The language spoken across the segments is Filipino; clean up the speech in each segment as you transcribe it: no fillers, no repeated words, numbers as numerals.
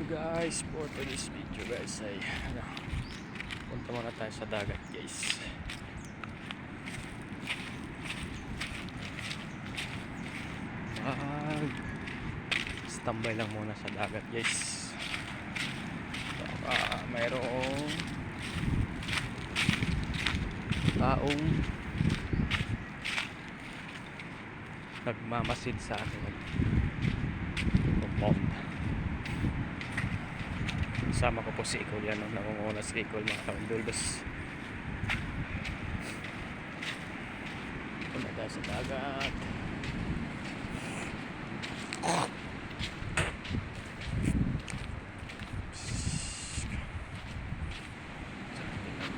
Guys, for today's video guys ay punta muna tayo sa dagat guys. Standby lang muna sa dagat guys. Baka mayroong taong nagmamasid sa akin. Kasama ko po si Icol, yan ang nangunguna si Icol mga kaundulbas. Punta tayo sa dagat.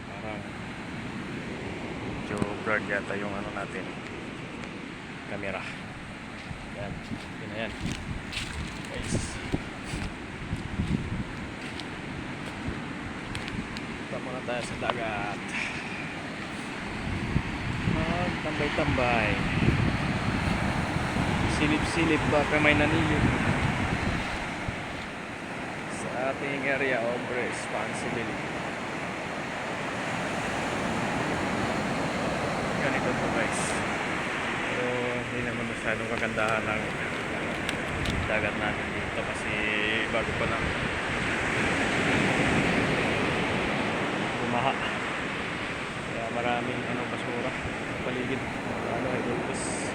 Parang medyo blurred yata yung ano natin, camera. Yan, yun na yan guys. Muna tayo sa dagat, magtambay-tambay, silip-silip baka may nanilip sa ating area of responsibility. Ganito po guys, pero hindi naman masyadong kagandahan ng dagat natin dito kasi bago pa lang bumaha, kaya maraming basura sa paligid. Idolbas.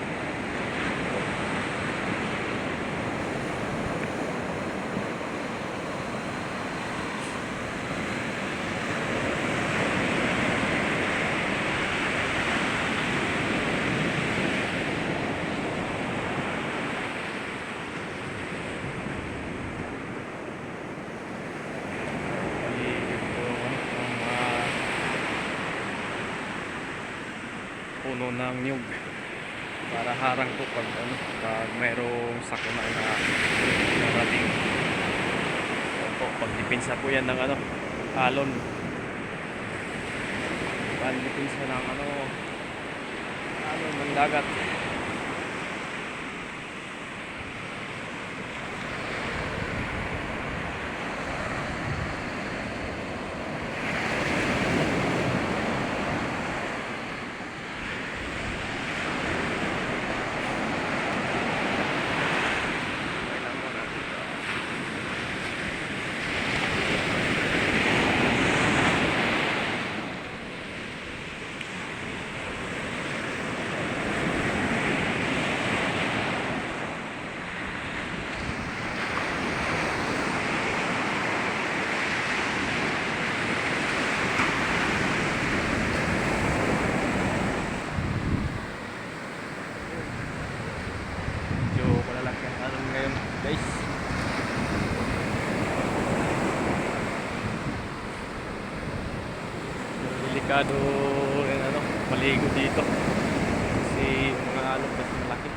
Puno ng niyog para harang po pag pag mayroong sakuna na narating. So, pag dipinsa po yan ng alon, pag dipinsa ng alon ng dagat. Guys, delikado rin maligo dito kasi mga alog kasi malaki.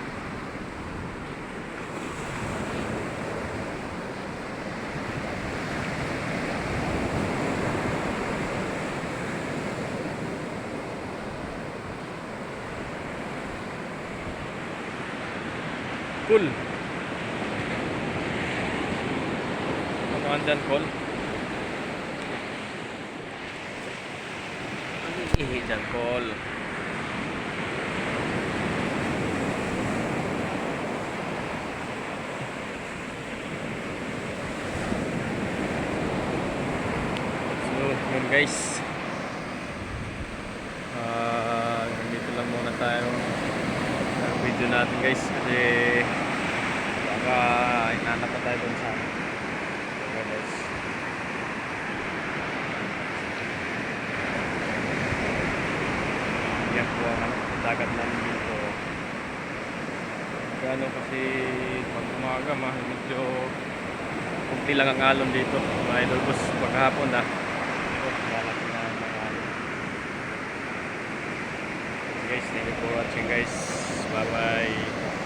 Cool. Andyan call. Ihi dyan call. So yun guys, dito lang muna tayo video natin guys kasi baka inanap pa tayo dun sa yan po ang dagat namin dito. Gano'n kasi pag umaga medyo kunti lang ang alon dito mga idolbas. Paghapon lalaki na mga alon. Guys, thank you for watching guys. Bye bye.